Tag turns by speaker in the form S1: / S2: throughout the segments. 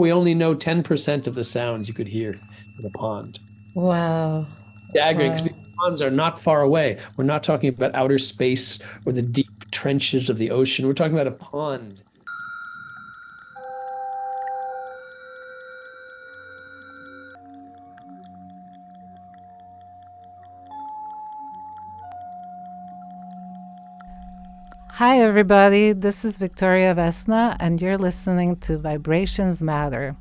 S1: We only know 10% of the sounds you could hear in a pond.
S2: Wow.
S1: Staggering, because
S2: Wow.
S1: these ponds are not far away. We're not talking about outer space or the deep trenches of the ocean. We're talking about a pond.
S2: Hi, everybody. This is Victoria Vesna, and you're listening to Vibrations Matter.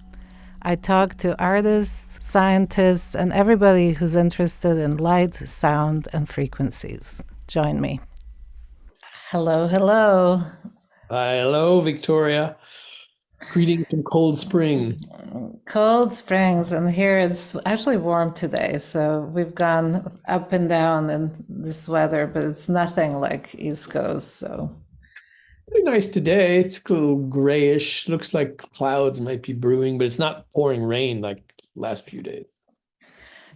S2: I talk to artists, scientists, and everybody who's interested in light, sound, and frequencies. Join me. Hello, hello.
S1: Hello, Victoria. Greetings from Cold Spring.
S2: Cold Springs, and here it's actually warm today. So we've gone up and down in this weather, but it's nothing like East Coast. So
S1: Pretty nice today. It's a little grayish. Looks like clouds might be brewing, but it's not pouring rain like last few days.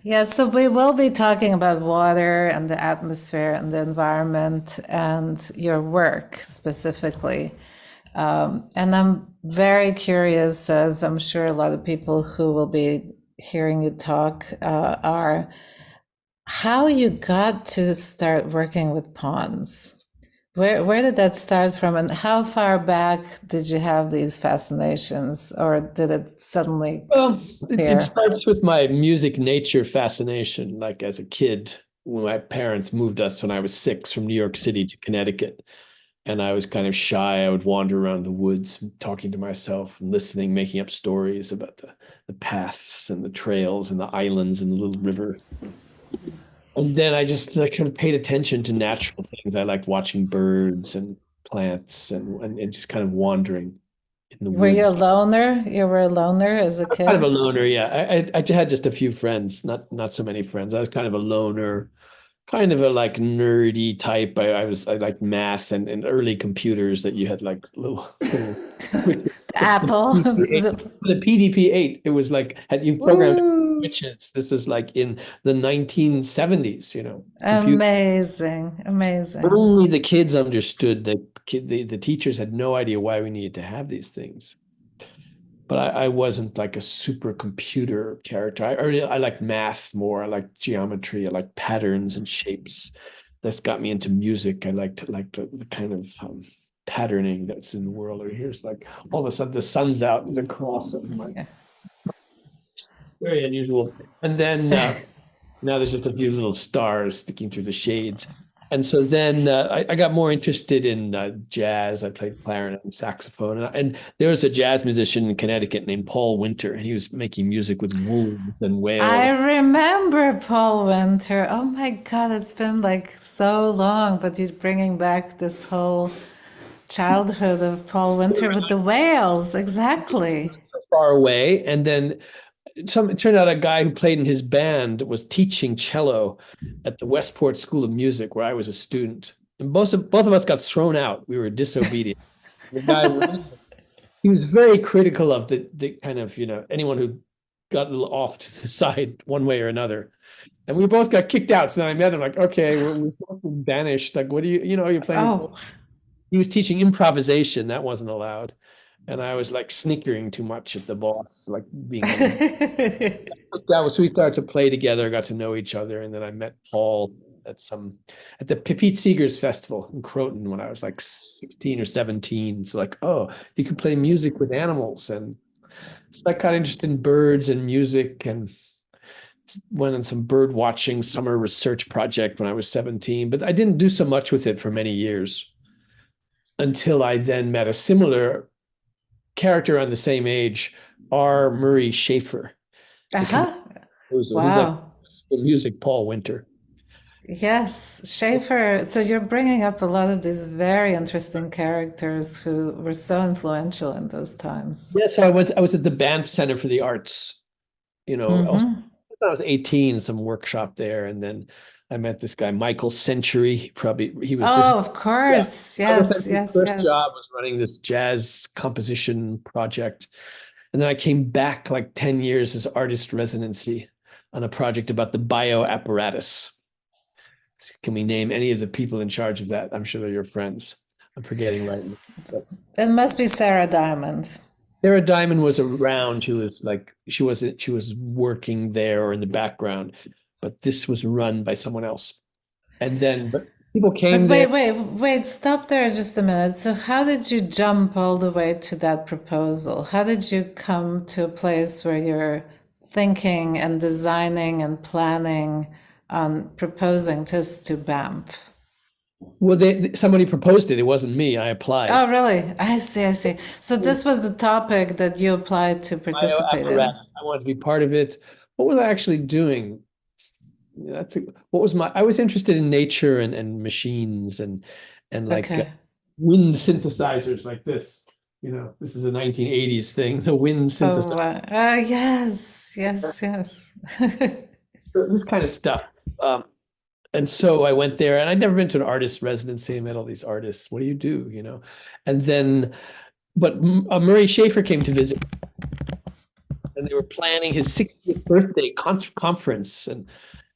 S2: yeah, so we will be talking about water and the atmosphere and the environment and your work specifically. And I'm very curious, as I'm sure a lot of people who will be hearing you talk are, how you got to start working with ponds. Where did that start from, and how far back did you have these fascinations, or did it suddenly
S1: Well, it
S2: appear?
S1: starts with my music nature fascination. Like as a kid, when my parents moved us when I was 6 from New York City to Connecticut, and I was kind of shy. I would wander around the woods, talking to myself and listening, making up stories about the paths and the trails and the islands and the little river. And then I just like kind of paid attention to natural things. I liked watching birds and plants and just kind of wandering in the
S2: Were you
S1: woods.
S2: a loner? You were a loner as a
S1: Kind of
S2: kid?
S1: a loner, yeah. I had just a few friends, not so many friends. I was kind of a loner, kind of a like nerdy type. I liked math and early computers that you had like little
S2: Apple.
S1: the PDP-8. It was like had you programmed
S2: Woo!
S1: switches. This is like in the 1970s, computer.
S2: Amazing, amazing.
S1: Only the kids understood that the teachers had no idea why we needed to have these things. But I wasn't like a super computer character. I like math more. I like geometry. I like patterns and shapes. That's got me into music. I like the kind of patterning that's in the world. Or here's like all of a sudden the sun's out and the cross of my
S2: Yeah.
S1: very unusual. And then now there's just a few little stars sticking through the shades. And so then I got more interested in jazz. I played clarinet and saxophone. And there was a jazz musician in Connecticut named Paul Winter, and he was making music with wolves and
S2: I
S1: whales.
S2: remember Paul Winter. Oh my God, it's been like so long, but you're bringing back this whole childhood of Paul Winter with the whales. Exactly.
S1: So far away. And then it turned out a guy who played in his band was teaching cello at the Westport School of Music, where I was a student. And both of us got thrown out. We were disobedient. The guy he was very critical of the kind of, anyone who got a little off to the side one way or another. And we both got kicked out. So then I met him like, okay, we're both banished. Like, what do you're playing.
S2: Oh,
S1: He was teaching improvisation. That wasn't allowed. And I was like snickering too much at the boss, like being a little. That was, so we started to play together, got to know each other. And then I met Paul at the Pete Seeger's Festival in Croton when I was like 16 or 17. It's like, oh, you can play music with animals. And so I got interested in birds and music and went on some bird watching summer research project when I was 17, but I didn't do so much with it for many years until I then met a similar character on the same age, R. Murray Schafer, the
S2: uh-huh.
S1: composer. He's like
S2: Wow.
S1: the music Paul Winter.
S2: Yes, Schaefer. So you're bringing up a lot of these very interesting characters who were so influential in those times.
S1: Yeah, so I was at the Banff Center for the Arts, also
S2: Mm-hmm.
S1: when I was 18, some workshop there. And then I met this guy, Michael Century. He was
S2: Oh,
S1: just,
S2: of
S1: yeah.
S2: course.
S1: Michael
S2: Yes,
S1: Century's
S2: yes,
S1: first job
S2: yes.
S1: was running this jazz composition project. And then I came back like 10 years as artist residency on a project about the bioapparatus. Can we name any of the people in charge of that? I'm sure they're your friends. I'm forgetting right now. But
S2: It must be Sarah Diamond.
S1: Sarah Diamond was around. She was working there or in the background, but this was run by someone else. And then, but people
S2: But
S1: came there.
S2: wait, stop there just a minute. So, how did you jump all the way to that proposal? How did you come to a place where you're thinking and designing and planning on proposing this to Banff?
S1: Well, somebody proposed it. It wasn't me. I applied.
S2: Oh, really? I see, I see. So, this was the topic that you applied to participate in.
S1: Bioapparatus. I wanted to be part of it. What was I actually doing? What was my? I was interested in nature and machines and like
S2: Okay.
S1: wind synthesizers like this. This is a 1980s thing. The wind
S2: Oh,
S1: synthesizer.
S2: yes, yes, yes.
S1: This kind of stuff. And so I went there, and I'd never been to an artist residency. I met all these artists. What do you do? And then, but Murray Schafer came to visit, and they were planning his 60th birthday conference.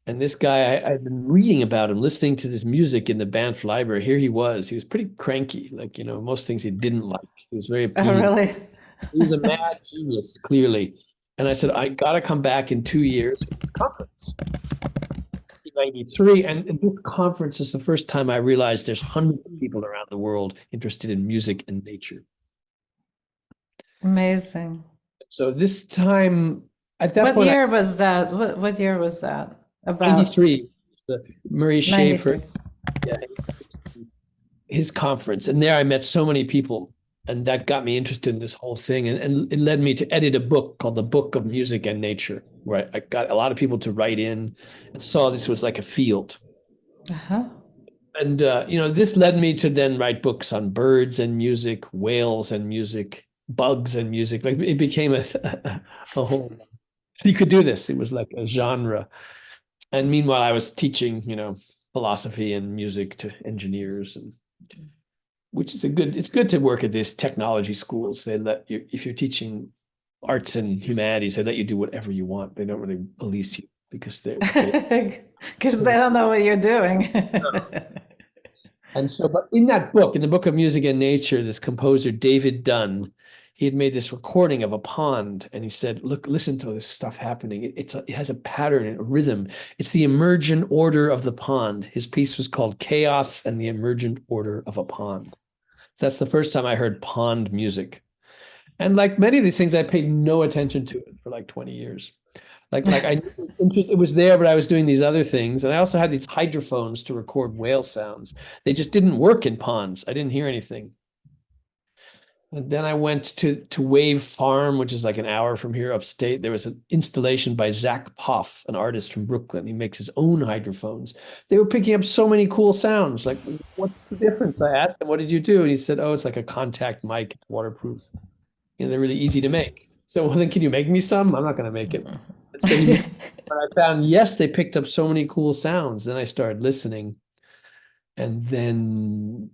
S1: And this guy, I'd been reading about him, listening to this music in the Banff Library. Here he was. He was pretty cranky, like, most things he didn't like. He was very
S2: Oh,
S1: opinionated.
S2: really?
S1: He was a mad genius, clearly. And I said, I got to come back in 2 years for this conference. 1993, and this conference is the first time I realized there's hundreds of people around the world interested in music and nature.
S2: Amazing.
S1: So this time, at that
S2: What
S1: point,
S2: year was that? What year was that? About
S1: 93, the Murray
S2: 93.
S1: Schafer, yeah, his conference. And there I met so many people, and that got me interested in this whole thing. And it led me to edit a book called The Book of Music and Nature, where I got a lot of people to write in and saw this was like a field.
S2: Uh-huh.
S1: And this led me to then write books on birds and music, whales and music, bugs and music. Like it became a whole. You could do this. It was like a genre. And meanwhile, I was teaching, philosophy and music to engineers, and which is it's good to work at these technology schools. They let you, if you're teaching arts and humanities, they let you do whatever you want. They don't really police you because
S2: Because they don't know what you're doing.
S1: And so, but in that book, in the Book of Music and Nature, this composer, David Dunn, he had made this recording of a pond, and he said, look, listen to this stuff happening. It has a pattern and a rhythm. It's the emergent order of the pond. His piece was called Chaos and the Emergent Order of a Pond. That's the first time I heard pond music. And like many of these things, I paid no attention to it for like 20 years. Like I it was there, but I was doing these other things. And I also had these hydrophones to record whale sounds. They just didn't work in ponds. I didn't hear anything. And then I went to Wave Farm, which is like an hour from here upstate. There was an installation by Zach Poff, an artist from Brooklyn. He makes his own hydrophones. They were picking up so many cool sounds. Like, what's the difference? I asked him, what did you do? And he said, oh, it's like a contact mic. It's waterproof. They're really easy to make. So, well, then can you make me some? I'm not going to make it. So but I found, yes, they picked up so many cool sounds. Then I started listening. And then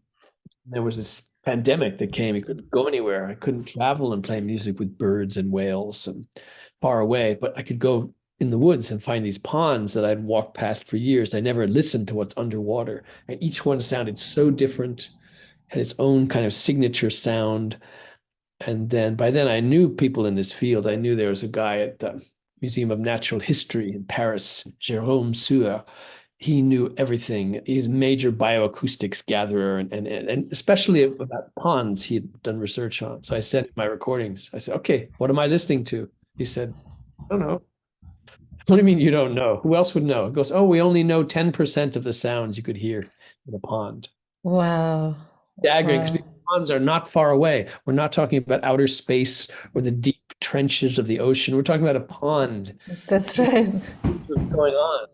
S1: there was this pandemic that came. I couldn't go anywhere. I couldn't travel and play music with birds and whales and far away, but I could go in the woods and find these ponds that I'd walked past for years. I never listened to what's underwater. And each one sounded so different, had its own kind of signature sound. And then by then I knew people in this field. I knew there was a guy at the Museum of Natural History in Paris, Jérôme Sueur. He knew everything. He's a major bioacoustics gatherer and especially about ponds he had done research on. So I sent my recordings. I said, okay, what am I listening to? He said, I don't know. What do you mean you don't know? Who else would know? He goes, oh, we only know 10% of the sounds you could hear in a pond.
S2: Wow.
S1: Staggering,
S2: Wow.
S1: because these ponds are not far away. We're not talking about outer space or the deep trenches of the ocean. We're talking about a pond.
S2: That's right.
S1: What's going on?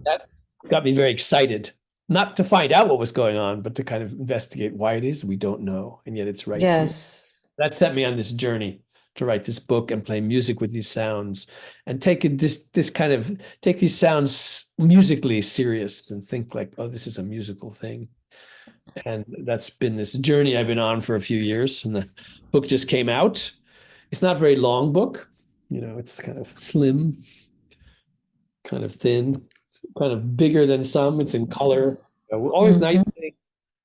S1: That got me very excited, not to find out what was going on, but to kind of investigate why it is we don't know, and yet it's right here.
S2: Yes.
S1: That set me on this journey to write this book and play music with these sounds and take these sounds musically serious and think like, oh, this is a musical thing. And that's been this journey I've been on for a few years. And the book just came out. It's not a very long book. It's kind of slim, kind of thin, kind of bigger than some. It's in color. All these nice things.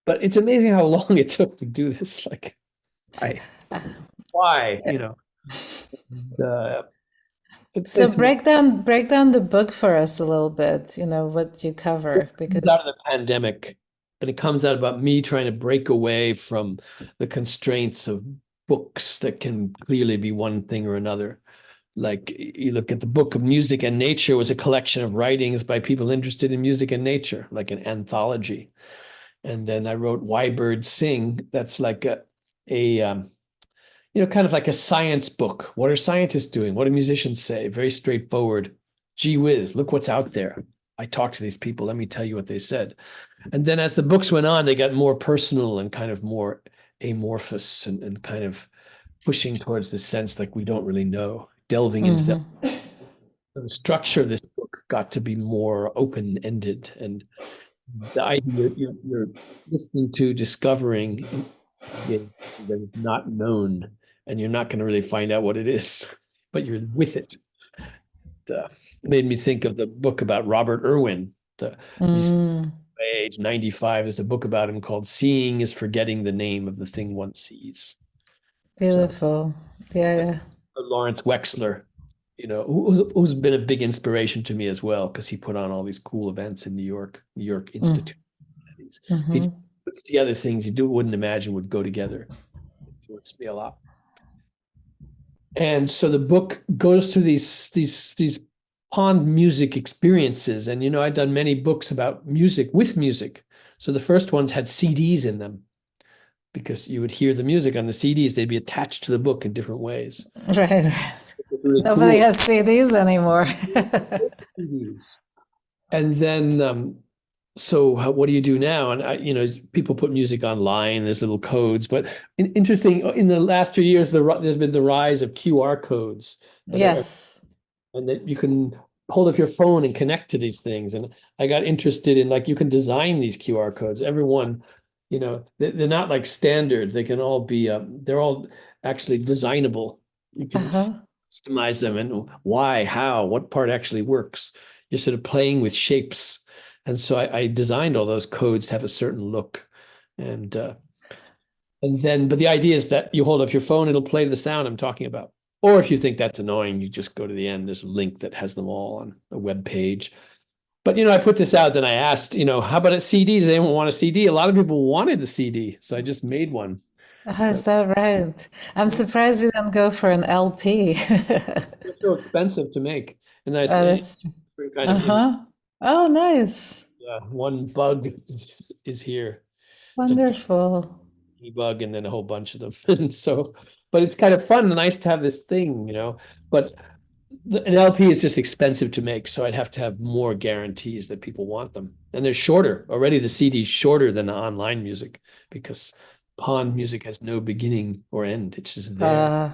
S1: But it's amazing how long it took to do this. why, uh,
S2: So
S1: it's
S2: break down the book for us a little bit, what you
S1: it
S2: cover,
S1: comes out of
S2: because
S1: the pandemic, and it comes out about me trying to break away from the constraints of books that can clearly be one thing or another. Like you look at the Book of Music and Nature was a collection of writings by people interested in music and nature, like an anthology. And then I wrote Why Birds Sing. That's like kind of like a science book. What are scientists doing? What do musicians say? Very straightforward. Gee whiz, look what's out there. I talked to these people. Let me tell you what they said. And then as the books went on, they got more personal and kind of more amorphous and kind of pushing towards the sense like we don't really know, delving into that. The structure of this book got to be more open-ended, and the idea you're listening to, discovering, investigating that is not known, and you're not going to really find out what it is, but you're with it. It made me think of the book about Robert Irwin. He's age 95. There's a book about him called "Seeing is Forgetting the Name of the Thing One Sees." So
S2: beautiful. Yeah, yeah.
S1: Lawrence Wexler, who's been a big inspiration to me as well, because he put on all these cool events in New York Institute. He puts together things you wouldn't imagine would go together. It influenced me a lot. And so the book goes through these pond music experiences. And I'd done many books about music with music. So the first ones had CDs in them, because you would hear the music on the CDs. They'd be attached to the book in different ways.
S2: Right, right.
S1: It's really
S2: Nobody
S1: cool.
S2: has CDs anymore.
S1: CDs. And then so what do you do now? And people put music online. There's little codes, but interesting. In the last few years, there's been the rise of QR codes,
S2: Yes.
S1: and that you can hold up your phone and connect to these things. And I got interested in, like, you can design these QR codes. Everyone, they're not like standard. They can all be. They're all actually designable. You can customize them, and why, how, what part actually works. You're sort of playing with shapes. And so I designed all those codes to have a certain look. And but the idea is that you hold up your phone, it'll play the sound I'm talking about. Or if you think that's annoying, you just go to the end. There's a link that has them all on a web page. But I put this out, then I asked, how about a CD? Does anyone want a CD? A lot of people wanted the CD, so I just made one.
S2: Is that right? I'm surprised you didn't go for an LP.
S1: They're so expensive to make. And I say,
S2: That's
S1: kind of
S2: Oh, nice.
S1: one bug is here.
S2: Wonderful.
S1: Debug and then a whole bunch of them. And so, but it's kind of fun and nice to have this thing, but an LP is just expensive to make. So I'd have to have more guarantees that people want them. And they're shorter. Already the CD is shorter than the online music, because pond music has no beginning or end. It's just there.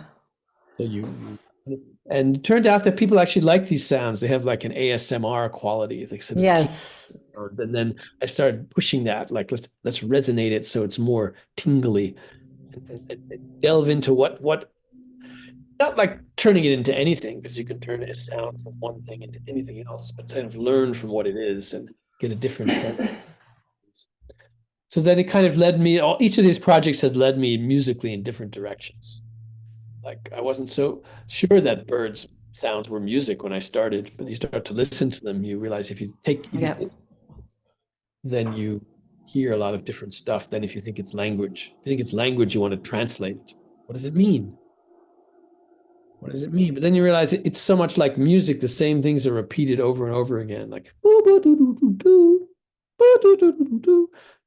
S1: So and it turned out that people actually like these sounds. They have like an ASMR quality. They sort of
S2: Yes.
S1: and then I started pushing that, like, let's resonate it so it's more tingly, and delve into what not like turning it into anything, because you can turn a sound from one thing into anything else, but kind of learn from what it is and get a different sense. So then it kind of led me, each of these projects has led me musically in different directions. Like, I wasn't so sure that birds sounds were music when I started, but you start to listen to them, you realize if you then you hear a lot of different stuff than if you think it's language. If you think it's language, you want to translate it. What does it mean? What does it mean? But then you realize it's so much like music. The same things are repeated over and over again, like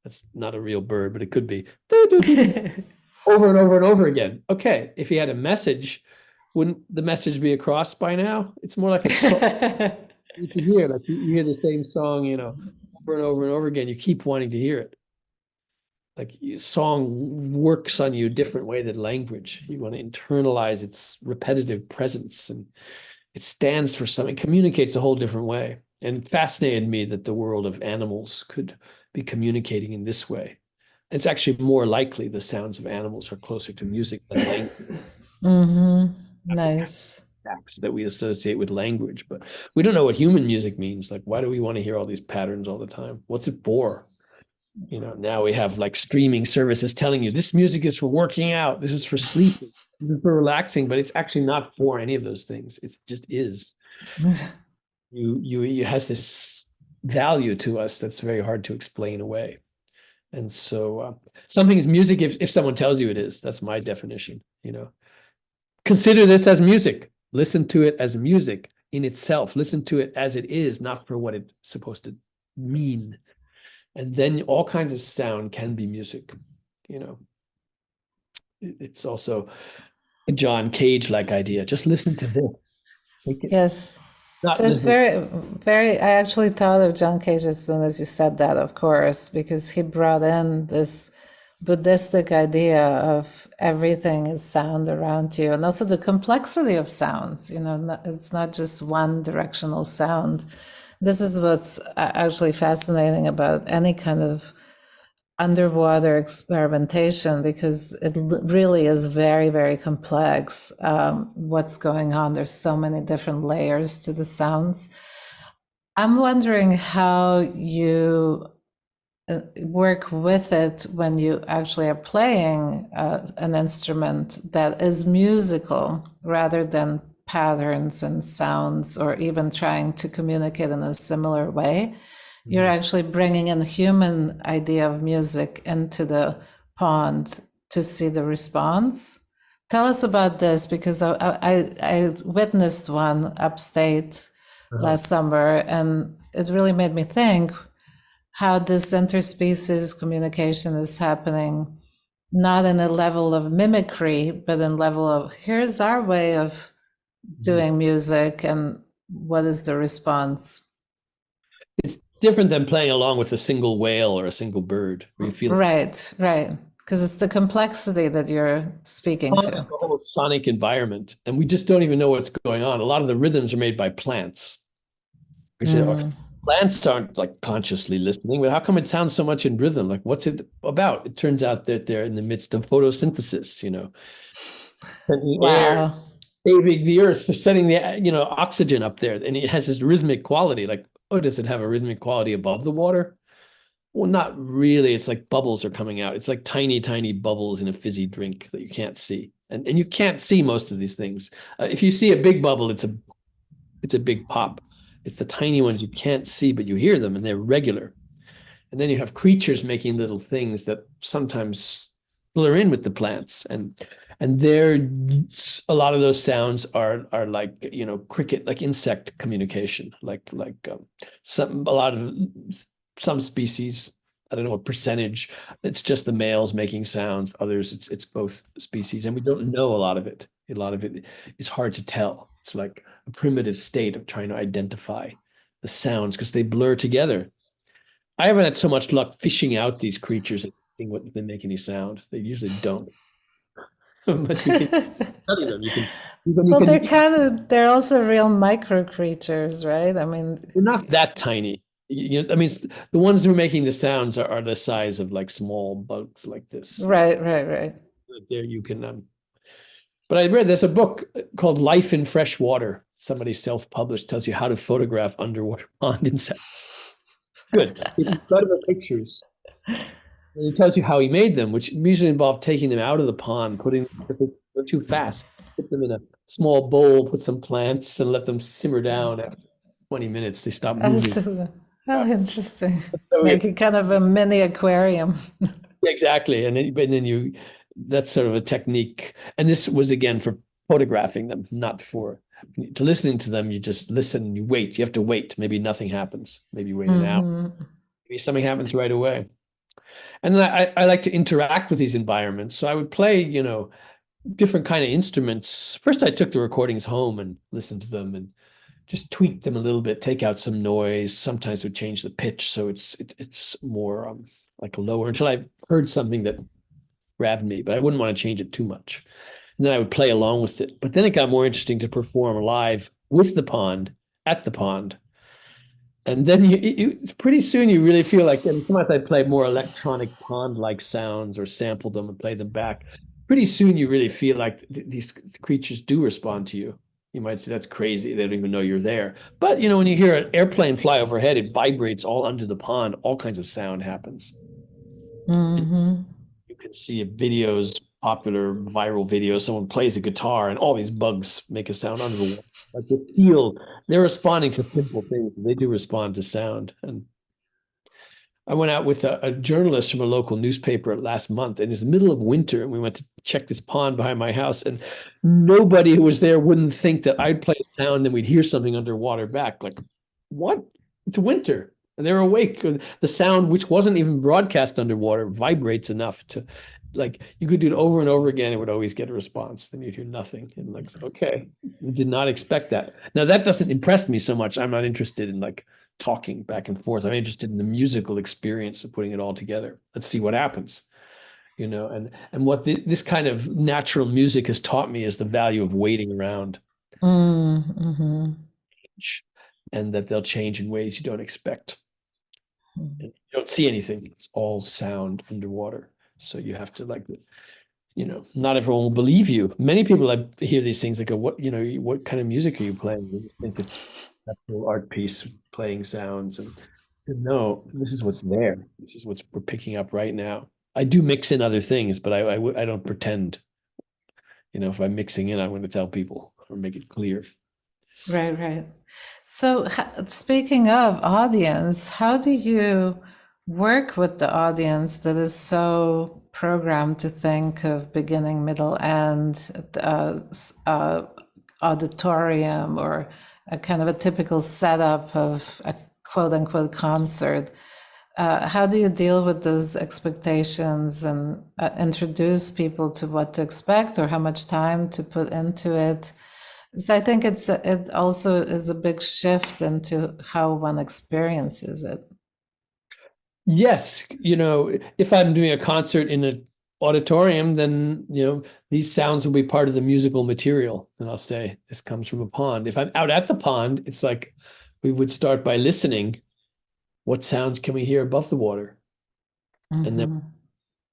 S1: that's not a real bird, but it could be over and over and over again. Okay, if you had a message, wouldn't the message be across by now? It's more like a song. You can hear, like, you hear the same song, over and over and over again. You keep wanting to hear it. Like, song works on you a different way than language. You want to internalize its repetitive presence, and it stands for something, communicates a whole different way. And it fascinated me that the world of animals could be communicating in this way. It's actually more likely the sounds of animals are closer to music than language.
S2: Nice.
S1: That we associate with language, but we don't know what human music means. Like, why do we want to hear all these patterns all the time? What's it for? Now we have like streaming services telling you this music is for working out, this is for sleeping. for relaxing, but it's actually not for any of those things. It just is. It has this value to us that's very hard to explain away. And so something is music if someone tells you it is. That's my definition, you know. Consider this as music. Listen to it as music in itself. Listen to it as it is, not for what it's supposed to mean. And then all kinds of sound can be music, you know. It's also a John Cage-like idea. Just listen to this.
S2: Yes.
S1: Not
S2: So it's
S1: listen.
S2: very, very, I actually thought of John Cage as soon as you said that, of course, because he brought in this Buddhistic idea of everything is sound around you, and also the complexity of sounds. It's not just one directional sound. This is what's actually fascinating about any kind of underwater experimentation, because it really is very, very complex, what's going on. There's so many different layers to the sounds. I'm wondering how you work with it when you actually are playing an instrument that is musical rather than patterns and sounds, or even trying to communicate in a similar way. You're actually bringing in the human idea of music into the pond to see the response. Tell us about this, because I witnessed one upstate
S1: Uh-huh.
S2: last summer, and it really made me think how this interspecies communication is happening, not in a level of mimicry, but in level of here's our way of doing music and what is the response.
S1: It's different than playing along with a single whale or a single bird, where you feel it.
S2: Right, right. Because it's the complexity that you're speaking
S1: The
S2: to.
S1: whole sonic environment, and we just don't even know what's going on. A lot of the rhythms are made by plants. We say, "Oh, plants aren't like consciously listening, but how come it sounds so much in rhythm? Like, what's it about?" It turns out that they're in the midst of photosynthesis, and the air
S2: Wow.
S1: saving the earth, sending the oxygen up there, and it has this rhythmic quality. Like, oh, does it have a rhythmic quality above the water? Well, not really. It's like bubbles are coming out. It's like tiny, tiny bubbles in a fizzy drink that you can't see, and you can't see most of these things. If you see a big bubble, it's a big pop. It's the tiny ones you can't see, but you hear them, and they're regular. And then you have creatures making little things that sometimes blur in with the plants, and there a lot of those sounds are like cricket, like insect communication, like a lot of some species. I don't know what percentage. It's just the males making sounds. Others, it's both species, and we don't know a lot of it. A lot of it is hard to tell. It's like a primitive state of trying to identify the sounds because they blur together. I haven't had so much luck fishing out these creatures and seeing what they make any sound. They usually don't. But you can study them. You
S2: Well,
S1: can
S2: they're also real micro creatures, right? I mean,
S1: they're not that tiny. I mean, the ones who are making the sounds are the size of like small bugs like this.
S2: right, right, right.
S1: There you can but I read there's a book called Life in Fresh Water. Somebody self-published tells you how to photograph underwater pond insects. Good. It's incredible pictures. And it tells you how he made them, which usually involved taking them out of the pond, putting because they're too fast. Put them in a small bowl, put some plants, and let them simmer down. After 20 minutes, they stop moving.
S2: Absolutely. Oh, interesting.
S1: So
S2: Make it kind of a mini aquarium.
S1: exactly, and then that's sort of a technique. And this was again for photographing them, not for to listening to them. You just listen, you wait. You have to wait. Maybe nothing happens. Maybe you wait an hour. Maybe something happens right away. And then I like to interact with these environments. So I would play, different kind of instruments. First, I took the recordings home and listened to them and just tweaked them a little bit, take out some noise. Sometimes would change the pitch so it's more like lower until I heard something that grabbed me, but I wouldn't want to change it too much. And then I would play along with it. But then it got more interesting to perform live with the pond at the pond. And then pretty soon you really feel like, and sometimes I play more electronic pond-like sounds or sample them and play them back. Pretty soon you really feel like these creatures do respond to you. You might say that's crazy. They don't even know you're there. But when you hear an airplane fly overhead, it vibrates all under the pond. All kinds of sound happens. And you can see videos popular viral video, someone plays a guitar and all these bugs make a sound under the water. Like they feel they're responding to simple things. They do respond to sound. And I went out with a journalist from a local newspaper last month, and it's the middle of winter, and we went to check this pond behind my house, and nobody who was there wouldn't think that I'd play a sound and we'd hear something underwater back. Like, what? It's winter. And they're awake. The sound, which wasn't even broadcast underwater, vibrates enough to, like, you could do it over and over again. It would always get a response. Then you'd hear nothing. And like, okay, we did not expect that. Now, that doesn't impress me so much. I'm not interested in like talking back and forth. I'm interested in the musical experience of putting it all together. Let's see what happens, and what this kind of natural music has taught me is the value of waiting around,
S2: Mm-hmm.
S1: and that they'll change in ways you don't expect. You don't see anything. It's all sound underwater. So you have to not everyone will believe you. Many people I hear these things, they go, what kind of music are you playing? You think it's a natural art piece playing sounds. And no, this is what's there. This is what we're picking up right now. I do mix in other things, but I don't pretend. If I'm mixing in, I'm going to tell people or make it clear.
S2: Right, right. So, speaking of audience, how do you work with the audience that is so programmed to think of beginning, middle, end, auditorium, or a kind of a typical setup of a quote unquote concert? How do you deal with those expectations and introduce people to what to expect or how much time to put into it? So I think it also is a big shift into how one experiences it.
S1: Yes, if I'm doing a concert in an auditorium, then these sounds will be part of the musical material, and I'll say this comes from a pond. If I'm out at the pond, it's like we would start by listening. What sounds can we hear above the water? And then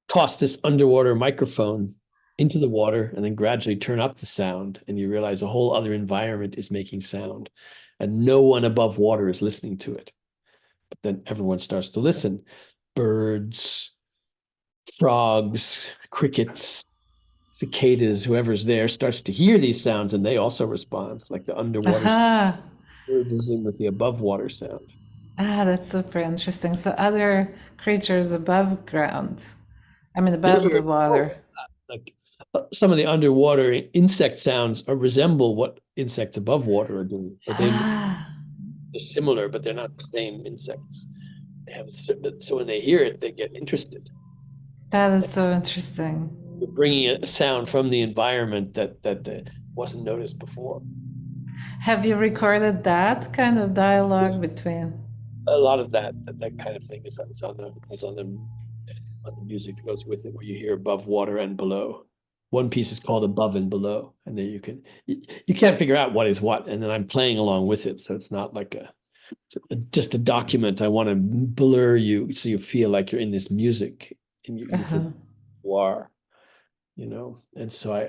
S1: toss this underwater microphone into the water and then gradually turn up the sound, and you realize a whole other environment is making sound and no one above water is listening to it. But then everyone starts to listen. Birds, frogs, crickets, cicadas, whoever's there starts to hear these sounds and they also respond, like the underwater
S2: Aha.
S1: birds is in with the above water sound.
S2: That's super interesting. So other creatures above ground, I mean,
S1: They
S2: above
S1: hear
S2: the water.
S1: like some of the underwater insect sounds resemble what insects above water are doing, but they're similar, but they're not the same insects. They have so when they hear it, they get interested.
S2: That is so interesting.
S1: You're bringing a sound from the environment that wasn't noticed before.
S2: Have you recorded that kind of dialogue between?
S1: A lot of that kind of thing is on the music that goes with it, where you hear above water and below. One piece is called Above and Below, and then you can't figure out what is what, and then I'm playing along with it, so it's not like just a document. I want to blur you so you feel like you're in this music, and you feel you are, and so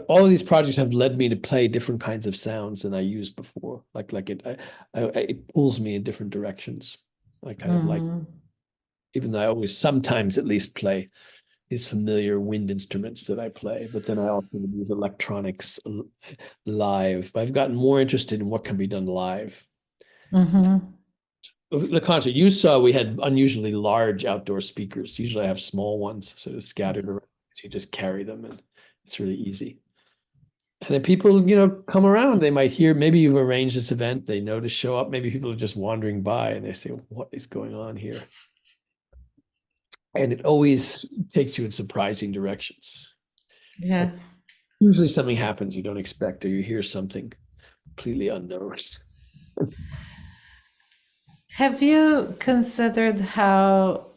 S1: all of these projects have led me to play different kinds of sounds than I used before. Like it pulls me in different directions. I kind of like, even though I always sometimes at least play these familiar wind instruments that I play, but then I also use electronics live. I've gotten more interested in what can be done live. The concert you saw, we had unusually large outdoor speakers. Usually I have small ones, so they're scattered around. So you just carry them and it's really easy. And then people, come around. They might hear, maybe you've arranged this event, they know to show up. Maybe people are just wandering by and they say, what is going on here? And it always takes you in surprising directions.
S2: Yeah.
S1: Like, usually something happens you don't expect, or you hear something completely unknown.
S2: Have you considered how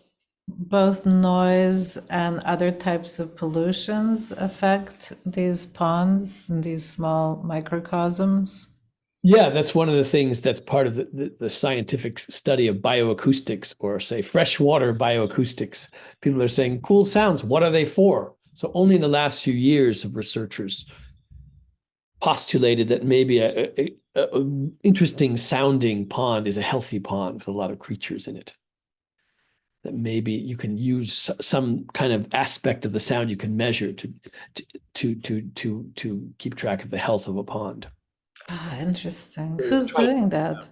S2: both noise and other types of pollutions affect these ponds and these small microcosms?
S1: Yeah, that's one of the things that's part of the scientific study of bioacoustics, or say freshwater bioacoustics. People are saying, cool sounds, what are they for? So only in the last few years have researchers postulated that maybe a interesting sounding pond is a healthy pond with a lot of creatures in it. that maybe you can use some kind of aspect of the sound you can measure to keep track of the health of a pond.
S2: Ah, interesting.
S1: They're
S2: Who's
S1: trying,
S2: doing that?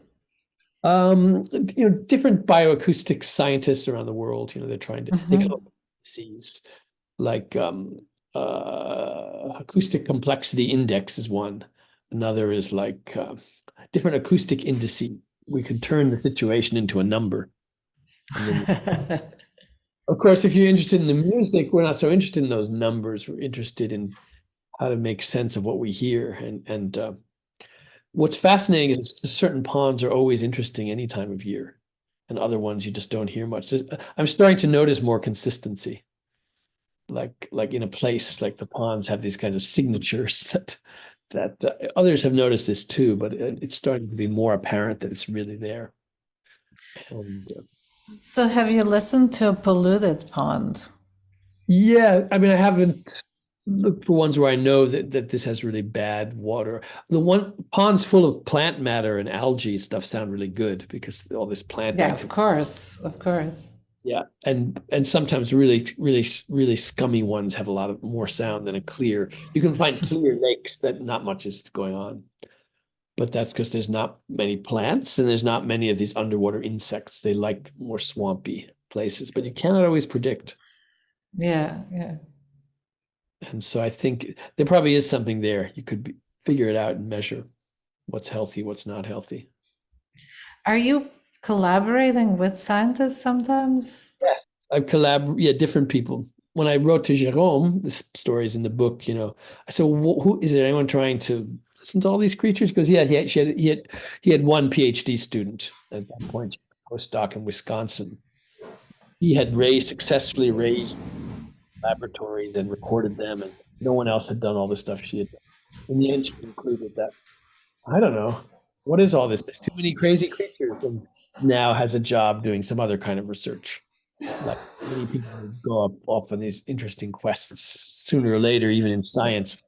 S1: different bioacoustics scientists around the world, they're trying to they come up
S2: Hmm.
S1: with disease like acoustic complexity index is one. Another is like different acoustic indices. We can turn the situation into a number. And then, of course, if you're interested in the music, we're not so interested in those numbers. We're interested in how to make sense of what we hear. And what's fascinating is certain ponds are always interesting any time of year, and other ones you just don't hear much. I'm starting to notice more consistency. Like in a place, like the ponds have these kinds of signatures that others have noticed this too, but it's starting to be more apparent that it's really there. And
S2: So, have you listened to a polluted pond?
S1: yeah, I mean, I haven't looked for ones where I know that this has really bad water. The one ponds full of plant matter and algae stuff sound really good because all this plant
S2: Yeah, of
S1: activity.
S2: course, of course.
S1: Yeah, and sometimes really scummy ones have a lot of more sound than a clear. You can find clear lakes that not much is going on, but that's because there's not many plants and there's not many of these underwater insects. They like more swampy places, but you cannot always predict.
S2: Yeah, yeah.
S1: And so I think there probably is something there. You could figure it out and measure what's healthy, what's not healthy.
S2: Are you collaborating with scientists sometimes?
S1: Yeah. Yeah, different people. When I wrote to Jerome, this story is in the book, I said, well, who is there anyone trying to listen to all these creatures? Because yeah, he had one PhD student at that point, postdoc in Wisconsin. He had successfully raised laboratories and recorded them, and no one else had done all the stuff she had done. In the end, she concluded that I don't know. What is all this? There's too many crazy creatures, and now has a job doing some other kind of research. Like many people who go up off on these interesting quests sooner or later, even in science,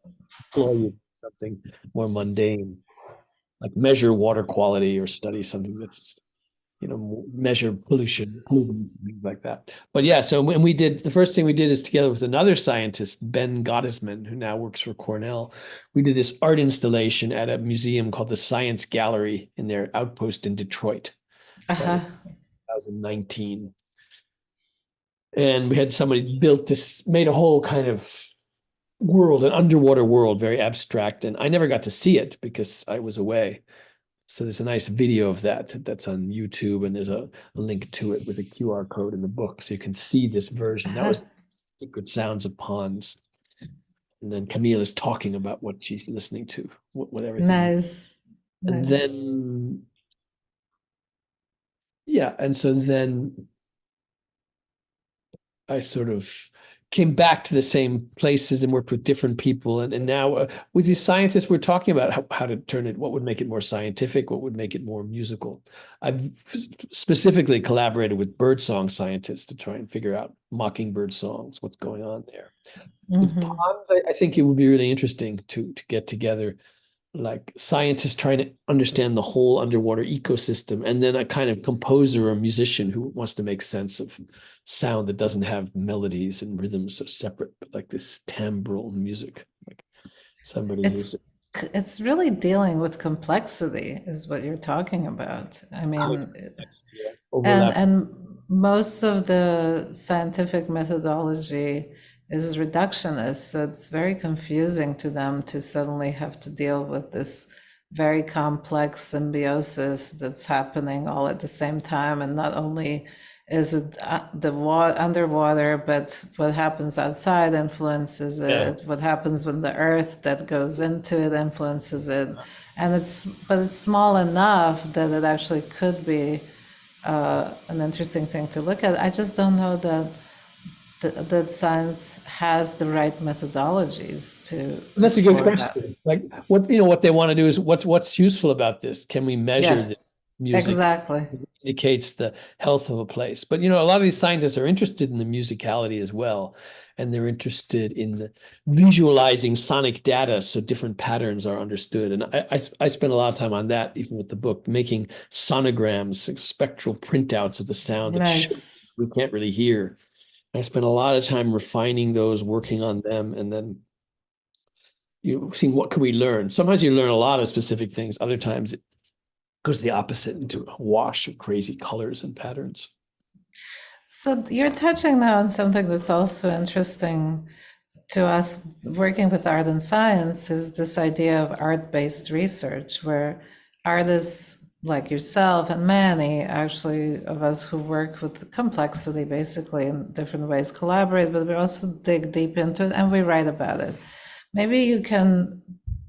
S1: employ you something more mundane, like measure water quality or study something that's measure pollution, pollutants, and things like that. But yeah, so when we did the first thing we did is together with another scientist, Ben Gottesman, who now works for Cornell, we did this art installation at a museum called the Science Gallery in their outpost in Detroit. That
S2: Uh-huh.
S1: was 2019. And we had somebody made a whole kind of world, an underwater world, very abstract. And I never got to see it because I was away. So there's a nice video of that's on YouTube, and there's a link to it with a QR code in the book, so you can see this version. That
S2: Uh-huh.
S1: was Secret Sounds of Ponds, and then Camille is talking about what she's listening to, what everything,
S2: Nice.
S1: and
S2: Nice.
S1: then yeah, and so then I sort of came back to the same places and worked with different people. And now with these scientists, we're talking about how to turn it, what would make it more scientific, what would make it more musical. I've specifically collaborated with birdsong scientists to try and figure out mockingbird songs, what's going on there. With
S2: Hmm.
S1: ponds, I think it would be really interesting to get together like scientists trying to understand the whole underwater ecosystem, and then a kind of composer or musician who wants to make sense of sound that doesn't have melodies and rhythms so separate, but like this timbral music, like somebody who's
S2: It's really dealing with complexity is what you're talking about. I mean, and
S1: overlap.
S2: most of the scientific methodology is reductionist, so it's very confusing to them to suddenly have to deal with this very complex symbiosis that's happening all at the same time. And not only is it underwater, but what happens outside influences
S1: Yeah,
S2: it. What happens when the earth that goes into it influences it. And it's small enough that it actually could be an interesting thing to look at. I just don't know that science has the right methodologies to
S1: that's a good
S2: explore that.
S1: question. Like what they want to do is what's useful about this? Can we measure
S2: Yeah,
S1: the music
S2: exactly.
S1: indicates the health of a place? But a lot of these scientists are interested in the musicality as well. and they're interested in the visualizing sonic data so different patterns are understood. And I spent a lot of time on that, even with the book, making sonograms, spectral printouts of the sound that
S2: Nice.
S1: we can't really hear. I spent a lot of time refining those, working on them, and then seeing what can we learn. Sometimes you learn a lot of specific things. Other times it goes the opposite into a wash of crazy colors and patterns.
S2: So you're touching now on something that's also interesting to us working with art and science is this idea of art-based research, where artists like yourself and many actually of us who work with complexity basically in different ways collaborate, but we also dig deep into it and we write about it. Maybe you can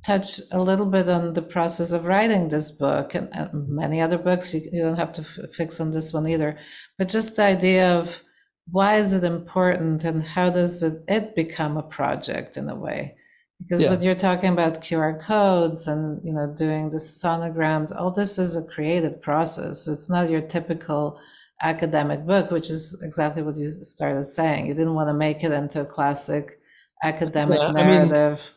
S2: touch a little bit on the process of writing this book and many other books. You don't have to fix on this one either, but just the idea of why is it important and how does it become a project in a way? Because when you're talking about QR codes and doing the sonograms, all this is a creative process. So it's not your typical academic book, which is exactly what you started saying. You didn't want to make it into a classic academic narrative.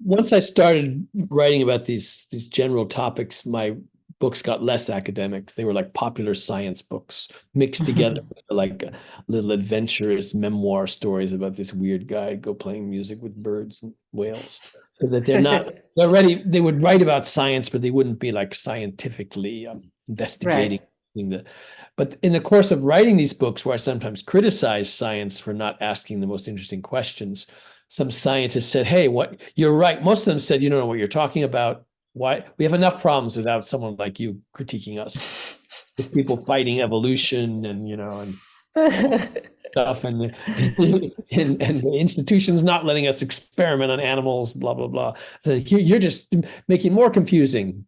S1: Once I started writing about these general topics, my books got less academic. They were like popular science books mixed together with like little adventurous memoir stories about this weird guy playing music with birds and whales. So that they would write about science, but they wouldn't be like scientifically investigating. Right. But in the course of writing these books, where I sometimes criticize science for not asking the most interesting questions, some scientists said, hey, you're right. Most of them said, you don't know what you're talking about. Why? We have enough problems without someone like you critiquing us. With people fighting evolution and stuff, and the institutions not letting us experiment on animals, blah, blah, blah. So you're just making more confusing.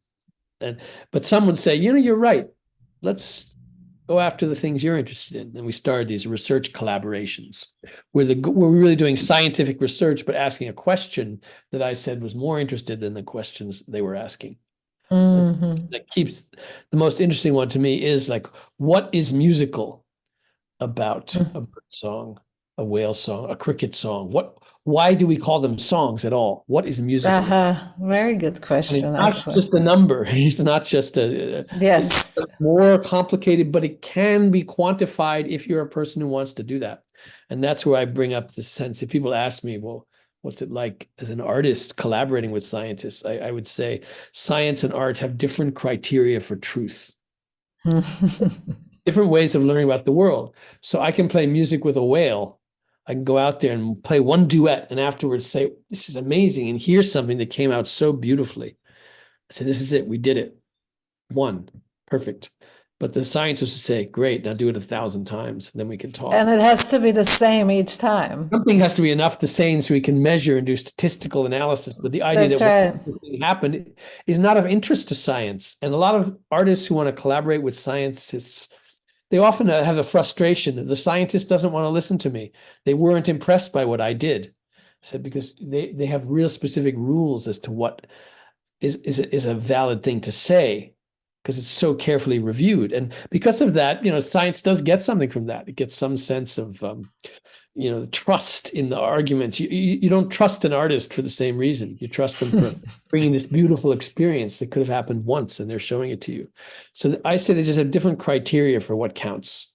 S1: But some would say, you're right. Let's go after the things you're interested in. And we started these research collaborations where we're really doing scientific research, but asking a question that I said was more interested than the questions they were asking. That keeps the most interesting one to me is like, what is musical about a bird song, a whale song, a cricket song? Why do we call them songs at all? What is musical?
S2: Very good question.
S1: And it's not just a number. It's not just
S2: yes.
S1: It's more complicated, but it can be quantified if you're a person who wants to do that. And that's where I bring up the sense. If people ask me, well, what's it like as an artist collaborating with scientists? I would say science and art have different criteria for truth. Different ways of learning about the world. So I can play music with a whale. I can go out there and play one duet and afterwards say, this is amazing, and hear something that came out so beautifully. I said, this is it. We did it. One. Perfect. But the scientists would say, great, now do it 1,000 times, then we can talk.
S2: And it has to be the same each time.
S1: Something has to be enough the same so we can measure and do statistical analysis. But the idea that what happened is not of interest to science. And a lot of artists who want to collaborate with scientists, they often have the frustration that the scientist doesn't want to listen to me. They weren't impressed by what I did. I said, because they have real specific rules as to what is a valid thing to say, because it's so carefully reviewed. And because of that, science does get something from that. It gets some sense of, trust in the arguments. You don't trust an artist for the same reason. You trust them for bringing this beautiful experience that could have happened once, and they're showing it to you. So I say they just have different criteria for what counts.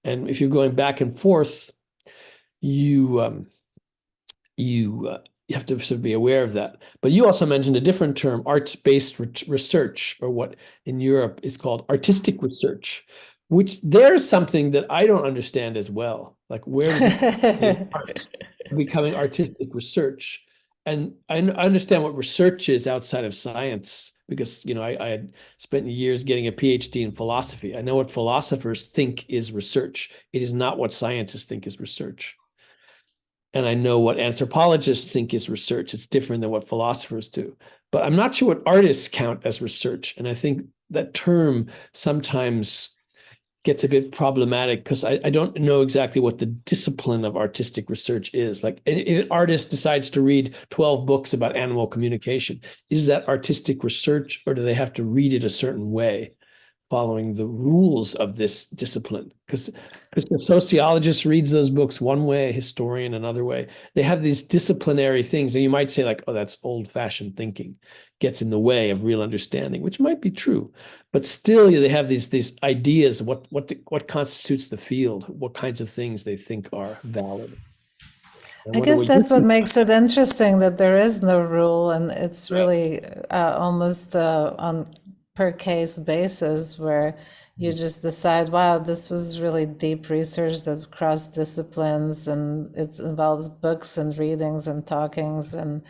S1: And if you're going back and forth, you have to sort of be aware of that. But you also mentioned a different term, arts-based research, or what in Europe is called artistic research, which there's something that I don't understand as well. Like, where does it art becoming artistic research? And I understand what research is outside of science, because I had spent years getting a PhD in philosophy. I know what philosophers think is research. It is not what scientists think is research. And I know what anthropologists think is research. It's different than what philosophers do. But I'm not sure what artists count as research. And I think that term sometimes gets a bit problematic, because I don't know exactly what the discipline of artistic research is. Like, if an artist decides to read 12 books about animal communication, is that artistic research, or do they have to read it a certain way? following the rules of this discipline. Because the sociologist reads those books one way, a historian another way. They have these disciplinary things, and you might say like, oh, that's old-fashioned thinking, gets in the way of real understanding, which might be true. But still, they have these ideas of what constitutes the field, what kinds of things they think are valid. I
S2: I
S1: wonder
S2: guess
S1: what you
S2: that's what makes it interesting that there is no rule, and it's
S1: Right.
S2: really almost on per case basis where you just decide, wow, this was really deep research that crossed disciplines, and it involves books and readings and talkings and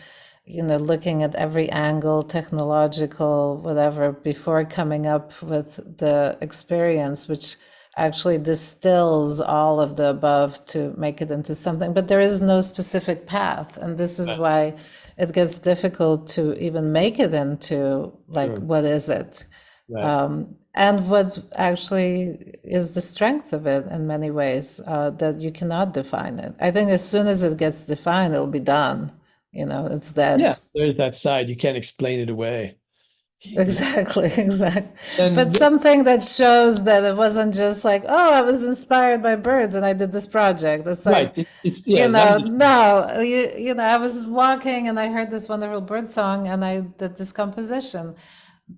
S2: looking at every angle, technological, whatever, before coming up with the experience, which actually distills all of the above to make it into something. But there is no specific path. And this is
S1: Right.
S2: why it gets difficult to even make it into, like,
S1: Sure.
S2: what is it?
S1: Right.
S2: And what actually is the strength of it in many ways, that you cannot define it. I think as soon as it gets defined, it'll be done. It's
S1: Yeah,
S2: dead.
S1: there's that side. You can't explain it away.
S2: Exactly, exactly. But
S1: And
S2: something that shows that it wasn't just like, oh, I was inspired by birds and I did this project. It's
S1: right,
S2: like,
S1: it's yeah, that makes sense.
S2: no, I was walking and I heard this wonderful bird song and I did this composition.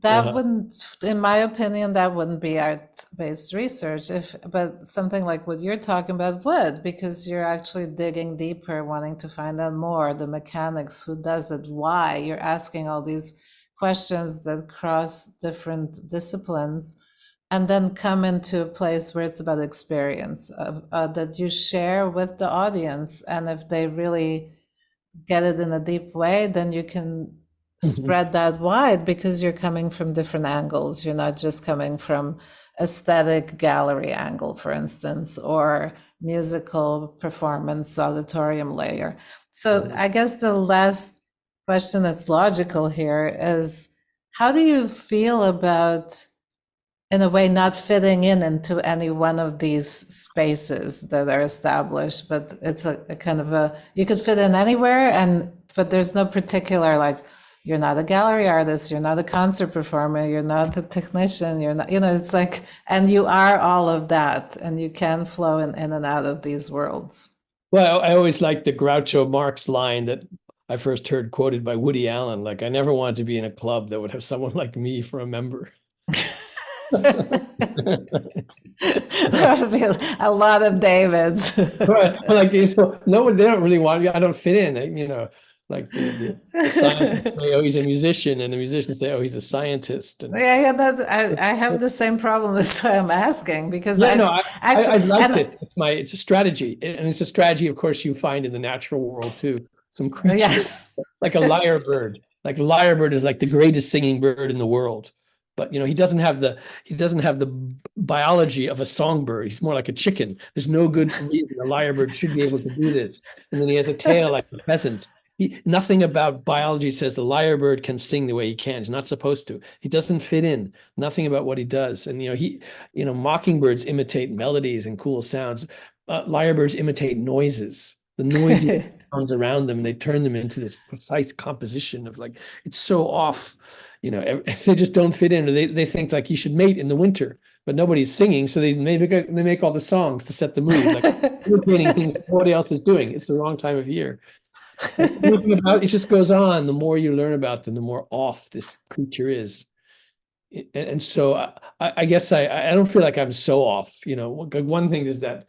S2: That
S1: Uh-huh.
S2: wouldn't, in my opinion, that wouldn't be art-based research. But something like what you're talking about would, because you're actually digging deeper, wanting to find out more, the mechanics, who does it, why. You're asking all these questions that cross different disciplines, and then come into a place where it's about experience that you share with the audience. And if they really get it in a deep way, then you can
S1: Mhm.
S2: spread that wide because you're coming from different angles. You're not just coming from aesthetic gallery angle, for instance, or musical performance auditorium layer. So
S1: Mhm.
S2: I guess the last question that's logical here is, how do you feel about, in a way, not fitting in into any one of these spaces that are established, but it's a kind of you could fit in anywhere, but there's no particular, like, you're not a gallery artist, you're not a concert performer, you're not a technician, you're not, it's like, and you are all of that, and you can flow in and out of these worlds.
S1: Well, I always liked the Groucho Marx line that I first heard quoted by Woody Allen, like, I never wanted to be in a club that would have someone like me for a member.
S2: There would be a lot of Davids.
S1: Right. Like, no one, they don't really want me. I don't fit in. Like the scientists say, oh, he's a musician, and the musicians say, oh, he's a scientist. And
S2: Yeah, I have the same problem. That's why I'm asking, because
S1: yeah, no,
S2: I
S1: I
S2: actually,
S1: liked
S2: and
S1: it. It's a strategy, and it's a strategy, of course, you find in the natural world too. Some creature
S2: yes,
S1: like a lyrebird. Like a lyrebird is like the greatest singing bird in the world, but he doesn't have the biology of a songbird. He's more like a chicken. There's no good reason a lyrebird should be able to do this. And then he has a tail like a pheasant. Nothing about biology says the lyrebird can sing the way he can. He's not supposed to. He doesn't fit in. Nothing about what he does. And mockingbirds imitate melodies and cool sounds. Lyrebirds imitate noises. The noisy sounds around them, and they turn them into this precise composition of, like, it's so off. They just don't fit in. Or they think like you should mate in the winter, but nobody's singing, so they make all the songs to set the mood, like imitating things nobody else is doing. It's the wrong time of year. And everything about it just goes on. The more you learn about them, the more off this creature is. And so I guess I don't feel like I'm so off. One thing is that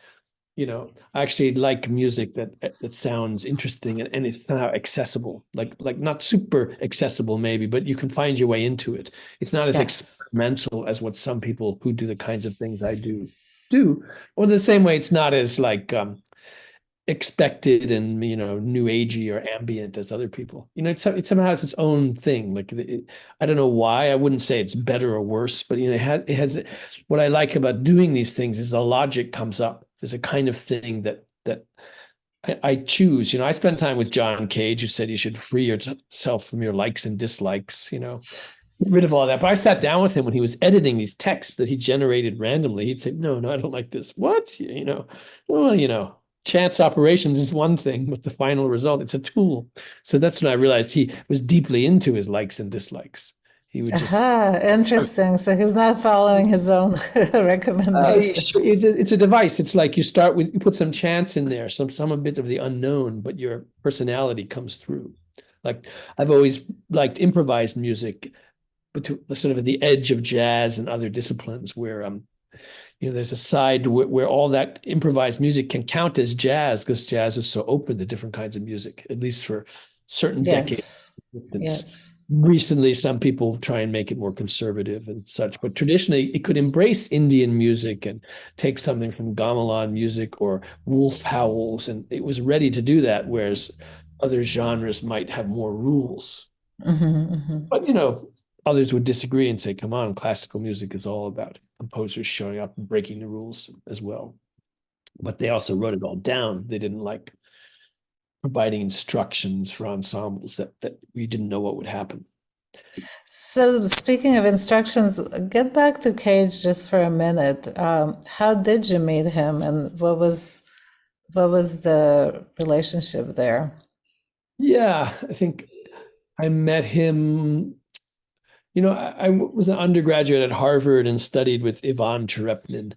S1: I actually like music that sounds interesting, and it's somehow accessible. Like not super accessible maybe, but you can find your way into it. It's not as
S2: yes,
S1: experimental as what some people who do the kinds of things I do. Or the same way it's not as like expected and new agey or ambient as other people. It somehow has its own thing. Like I don't know why. I wouldn't say it's better or worse, but it has what I like about doing these things is the logic comes up. There's a kind of thing that I choose. I spent time with John Cage, who said you should free yourself from your likes and dislikes. Get rid of all that. But I sat down with him when he was editing these texts that he generated randomly. He'd say, "No, no, I don't like this." What? Well, chance operations is one thing, but the final result, it's a tool. So that's when I realized he was deeply into his likes and dislikes. He would just
S2: Aha, interesting. So he's not following his own recommendation.
S1: it's a device. It's like you start with, you put some chance in there, some a bit of the unknown, but your personality comes through. Like I've always liked improvised music, but to sort of at the edge of jazz and other disciplines where there's a side where all that improvised music can count as jazz because jazz is so open to different kinds of music, at least for certain decades.
S2: Yes. Yes.
S1: Recently, some people try and make it more conservative and such, but traditionally it could embrace Indian music and take something from gamelan music or wolf howls, and it was ready to do that, whereas other genres might have more rules. But others would disagree and say, come on, classical music is all about composers showing up and breaking the rules as well. But they also wrote it all down. They didn't like providing instructions for ensembles that we didn't know what would happen.
S2: So speaking of instructions, get back to Cage just for a minute. How did you meet him, and what was the relationship there?
S1: Yeah, I think I met him. I was an undergraduate at Harvard and studied with Ivan Cherepnin,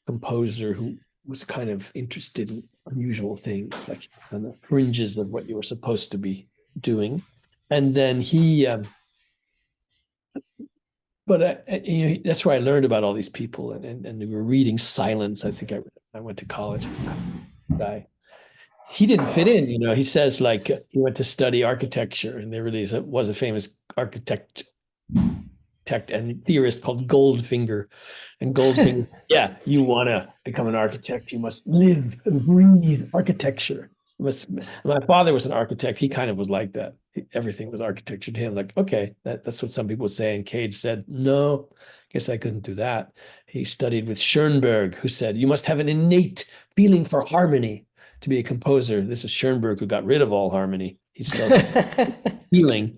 S1: composer who was kind of interested in unusual things, like on the fringes of what you were supposed to be doing. And then that's where I learned about all these people, and we were reading Silence. I think I went to college. Guy, he didn't fit in. He says like he went to study architecture, and there really was a famous architect and theorist called Goldfinger. And Goldfinger, yeah, you want to become an architect, you must live and breathe architecture. My father was an architect. He kind of was like that. Everything was architecture to him. Like, okay, that's what some people would say. And Cage said, no, guess I couldn't do that. He studied with Schoenberg, who said, you must have an innate feeling for harmony to be a composer. This is Schoenberg, who got rid of all harmony. He still feeling,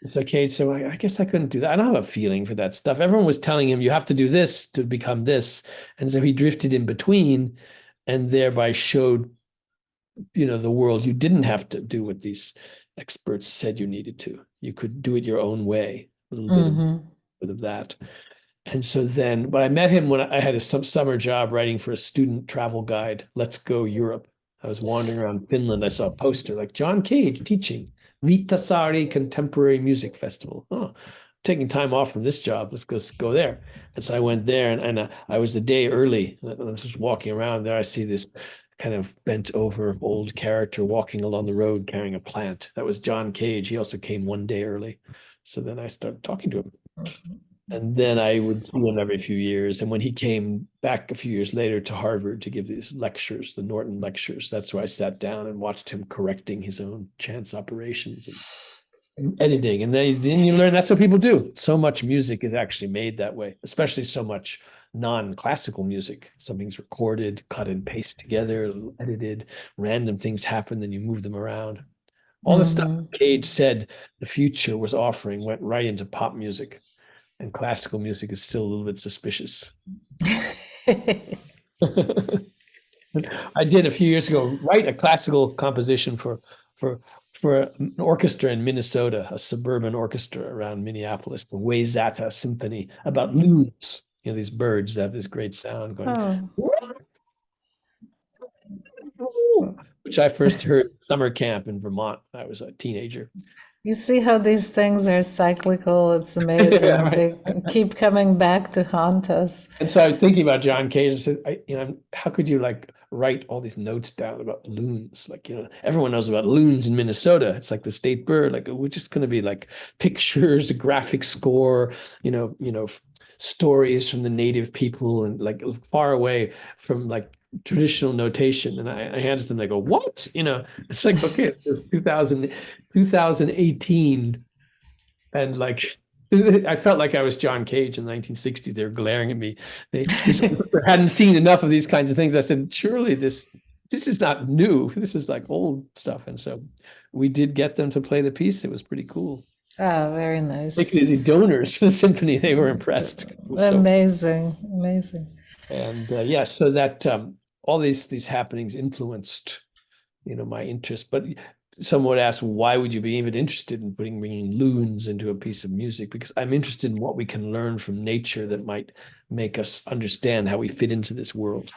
S1: It's okay. So I guess I couldn't do that. I don't have a feeling for that stuff. Everyone was telling him you have to do this to become this. And so he drifted in between and thereby showed, the world you didn't have to do what these experts said you needed to. You could do it your own way, a little bit of that. And so then, but I met him when I had a summer job writing for a student travel guide, Let's Go Europe. I was wandering around Finland. I saw a poster like John Cage teaching Vitasari Contemporary Music Festival. Oh, taking time off from this job. Let's go there. And so I went there, and I was a day early. I was just walking around there. I see this kind of bent over old character walking along the road carrying a plant. That was John Cage. He also came one day early. So then I started talking to him. And then I would see him every few years. And when he came back a few years later to Harvard to give these lectures, the Norton lectures, that's where I sat down and watched him correcting his own chance operations and editing. And then you learn that's what people do. So much music is actually made that way, especially so much non-classical music. Something's recorded, cut and paste together, edited, random things happen, then you move them around. All the stuff Cage said the future was offering went right into pop music. And classical music is still a little bit suspicious. I did a few years ago write a classical composition for an orchestra in Minnesota, a suburban orchestra around Minneapolis, the Wayzata Symphony, about loons. These birds that have this great sound going. Which I first heard summer camp in Vermont. I was a teenager.
S2: You see how these things are cyclical. It's amazing.
S1: Yeah, right.
S2: They keep coming back to haunt us.
S1: And so I was thinking about John Cage. I said, how could you write all these notes down about loons? Everyone knows about loons in Minnesota. It's like the state bird. We're just going to be like pictures, a graphic score, stories from the native people and far away from traditional notation. And I handed them, they go, what? It's like, okay, it's 2018. And I felt like I was John Cage in the 1960s. They were glaring at me. They hadn't seen enough of these kinds of things. I said, surely this is not new. This is old stuff. And so we did get them to play the piece. It was pretty cool.
S2: Oh, very nice.
S1: The donors of the symphony, they were impressed.
S2: Amazing.
S1: And so that all these happenings influenced, my interest. But someone would ask, why would you be even interested in bringing loons into a piece of music? Because I'm interested in what we can learn from nature that might make us understand how we fit into this world.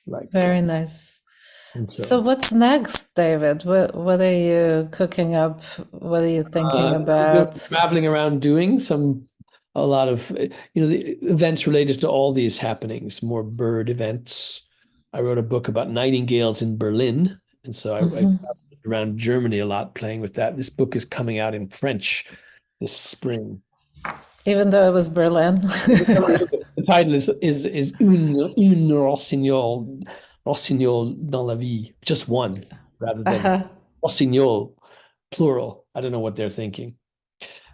S1: Like,
S2: Very nice.
S1: and
S2: So
S1: so
S2: what's next, David? What are you cooking up? What are you thinking
S1: I'm going
S2: about?
S1: traveling around doing a lot of, the events related to all these happenings, more bird events. I wrote a book about nightingales in Berlin. And so I
S2: Mhm.
S1: traveled around Germany a lot playing with that. This book is coming out in French this spring.
S2: Even though it was Berlin.
S1: The title is Une rossignol dans la vie, just one, rather than
S2: Uh-huh.
S1: rossignol, plural. I don't know what they're thinking.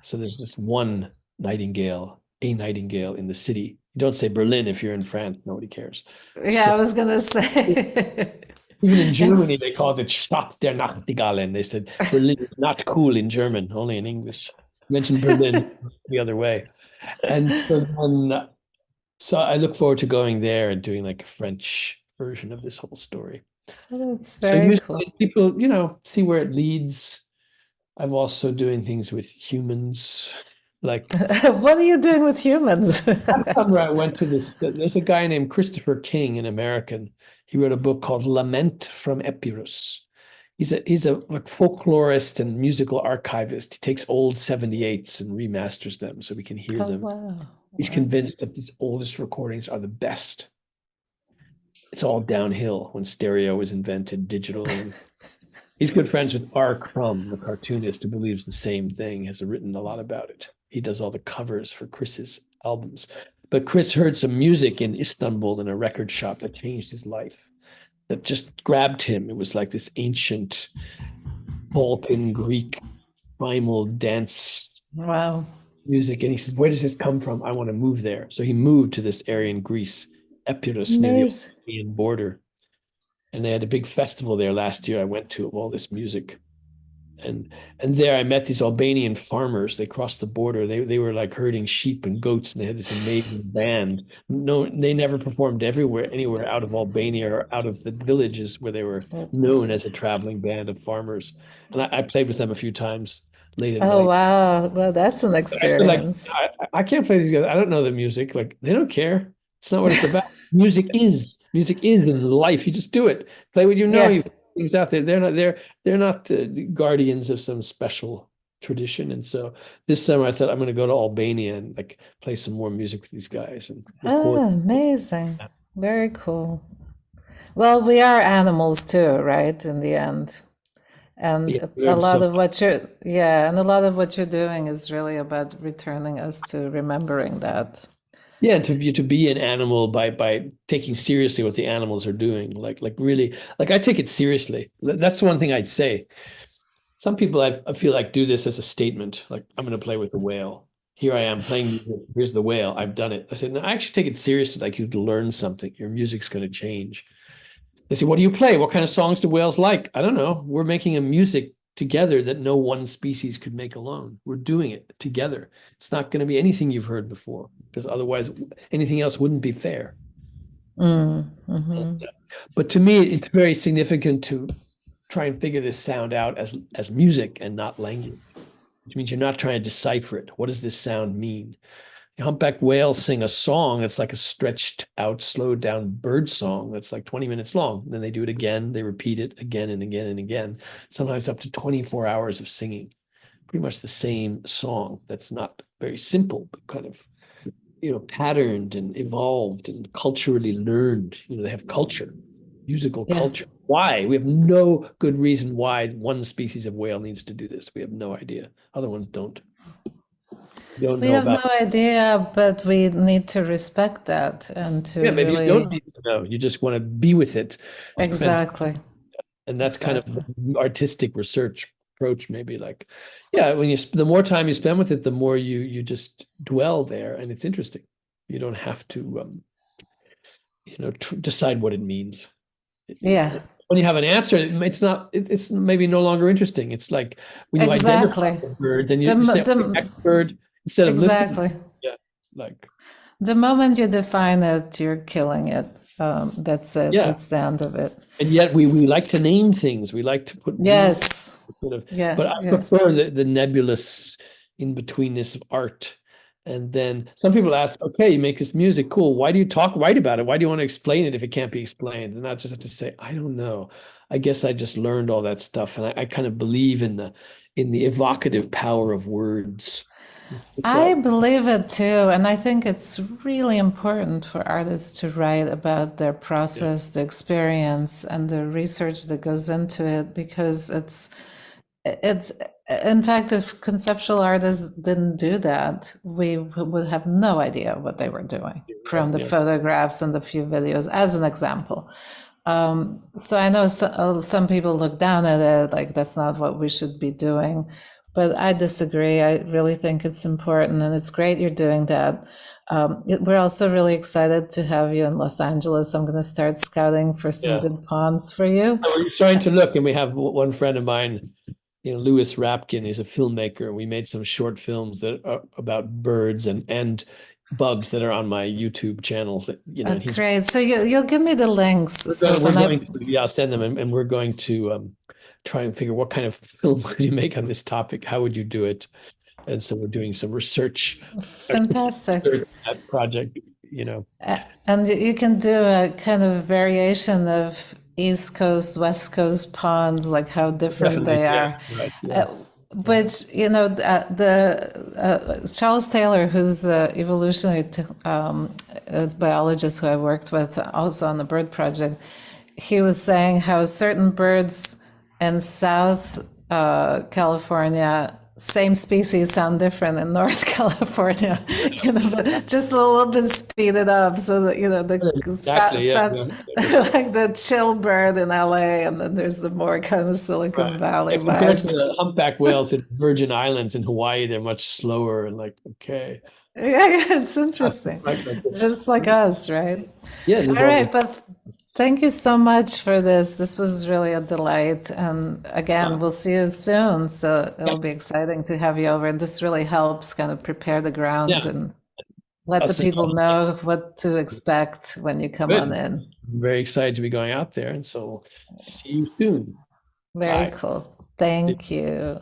S1: So there's just one nightingale, a nightingale in the city. You don't say Berlin if you're in France, nobody cares.
S2: Yeah,
S1: So
S2: I was gonna say
S1: even in
S2: it's
S1: Germany, they called it Stadt der Nachtigallen. They said Berlin is not cool in German, only in English. Mention Berlin the other way. And so I look forward to going there and doing like a French version of this whole story.
S2: that's
S1: So
S2: very cool.
S1: usually people, see where it leads. I'm also doing things with humans. Like
S2: What are you doing with humans?
S1: last summer I went to there's a guy named Christopher King, an American. He wrote a book called Lament from Epirus. He's a like folklorist and musical archivist. He takes old 78s and remasters them so we can hear
S2: Oh
S1: them.
S2: wow.
S1: He's
S2: Wow.
S1: convinced that these oldest recordings are the best. It's all downhill when stereo was invented, digital, and he's good friends with R. Crumb, the cartoonist, who believes the same thing, has written a lot about it. He does all the covers for Chris's albums. But Chris heard some music in Istanbul in a record shop that changed his life, that just grabbed him. It was like this ancient Balkan Greek primal dance
S2: Wow.
S1: music. And he said, where does this come from? I want to move there. So he moved to this area in Greece, Epirus, near the
S2: Amazing.
S1: Albanian border. And they had a big festival there last year. I went to of all this music. And there I met these Albanian farmers. They crossed the border. They were like herding sheep and goats, and they had this amazing band. No, they never performed anywhere out of Albania or out of the villages where they were known as a traveling band of farmers. And I played with them a few times late at
S2: Oh
S1: night.
S2: wow. Well, that's an
S1: I feel like
S2: experience.
S1: I can't play these guys. I don't know the music. Like they don't care. It's not what it's about. Music is in life. You just do it. Play what you know.
S2: Yeah.
S1: You put things out there. They're not guardians of some special tradition. And so this summer I thought I'm going to go to Albania and like play some more music with these guys and record.
S2: Oh, amazing. Very cool. Well, we are animals too, right? In the end. And
S1: Yeah, we
S2: a
S1: learned
S2: lot
S1: so
S2: of what you're, yeah, and a lot of what you're doing is really about returning us to remembering that.
S1: Yeah, and to be an animal by taking seriously what the animals are doing, like really, like I take it seriously. That's the one thing I'd say. Some people I feel like do this as a statement, like I'm going to play with the whale. Here I am playing music. Here's the whale. I've done it. I said, no, I actually take it seriously. Like you learn something. Your music's going to change. They say, what do you play? What kind of songs do whales like? I don't know. We're making a music together that no one species could make alone. We're doing it together. It's not going to be anything you've heard before because otherwise anything else wouldn't be fair.
S2: Mm-hmm.
S1: But to me, it's very significant to try and figure this sound out as music and not language, which means you're not trying to decipher it. What does this sound mean? Humpback whales sing a song that's like a stretched out, slowed down bird song that's like 20 minutes long. Then they do it again. They repeat it again and again and again, sometimes up to 24 hours of singing, pretty much the same song. That's not very simple, but kind of, patterned and evolved and culturally learned. They have culture, musical
S2: Yeah.
S1: culture. Why? We have no good reason why one species of whale needs to do this. We have no idea. Other ones don't. We don't
S2: We
S1: know
S2: have no
S1: about.
S2: idea, but we need to respect that and to
S1: Yeah, maybe you don't
S2: really,
S1: need to know. You just want to be with it, spend,
S2: exactly,
S1: and that's kind of
S2: exactly.
S1: the artistic research approach. Maybe like, yeah, the more time you spend with it, the more you just dwell there, and it's interesting. You don't have to, decide what it means.
S2: Yeah,
S1: When you have an answer, it's not. It's maybe no longer interesting. It's like when you identify
S2: exactly.
S1: the bird, then
S2: The,
S1: you
S2: mo-
S1: say, okay,
S2: the,
S1: next bird, instead of listening.
S2: exactly.
S1: Yeah, like
S2: The moment you define it, you're killing it. That's it.
S1: Yeah.
S2: That's the end of it.
S1: And yet we like to name things. We like to put meaning
S2: Yes.
S1: sort of,
S2: Yeah.
S1: but I
S2: Yeah.
S1: prefer the nebulous in-betweenness of art. And then some people ask, okay, you make this music, cool. Why do you write about it? Why do you want to explain it if it can't be explained? And I just have to say, I don't know. I guess I just learned all that stuff. And I kind of believe in the evocative power of words.
S2: I
S1: So
S2: believe it too. And I think it's really important for artists to write about their
S1: yeah,
S2: process, the experience, and the research that goes into it because it's in fact, if conceptual artists didn't do that, we would have no idea what they were doing
S1: right,
S2: from the
S1: yeah.
S2: photographs and the few videos, as an example. So I know some people look down at it, like that's not what we should be doing. But I disagree. I really think it's important, and it's great you're doing that. We're also really excited to have you in Los Angeles. I'm going to start scouting for some
S1: Yeah.
S2: good ponds for you.
S1: So we're trying to look, and we have one friend of mine, Louis Rapkin. He's a filmmaker. We made some short films that are about birds and bugs that are on my YouTube channel. And he's
S2: Great. So you'll give me the links. So
S1: we're
S2: when I
S1: going to, yeah, I'll send them, and we're going to try and figure what kind of film could you make on this topic? How would you do it? And so we're doing some research,
S2: fantastic.
S1: that project.
S2: And you can do a kind of variation of East Coast, West Coast ponds, like how different
S1: Definitely,
S2: they
S1: yeah,
S2: are.
S1: right, yeah.
S2: But the Charles Taylor, who's an evolutionary biologist who I worked with also on the bird project, he was saying how certain birds in South California, same species, sound different in North California. But just a little bit speeded up so that
S1: Exactly, yeah,
S2: like the chill bird in LA, and then there's the more kind of Silicon
S1: right.
S2: Valley
S1: And compared to
S2: vibe.
S1: the humpback whales in Virgin Islands in Hawaii, they're much slower and like, okay.
S2: Yeah, it's interesting.
S1: Like this.
S2: Just like us, right?
S1: Yeah, we've
S2: All
S1: all
S2: right,
S1: this.
S2: but thank you so much for this. This was really a delight. And again, we'll see you soon. So
S1: Yeah,
S2: it'll be exciting to have you over. And this really helps kind of prepare the ground
S1: yeah.
S2: and let
S1: I'll
S2: the
S1: send
S2: people know what to expect when you come on
S1: Good.
S2: in.
S1: I'm very excited to be going out there, and so see you soon.
S2: Very
S1: Bye.
S2: cool. Thank you.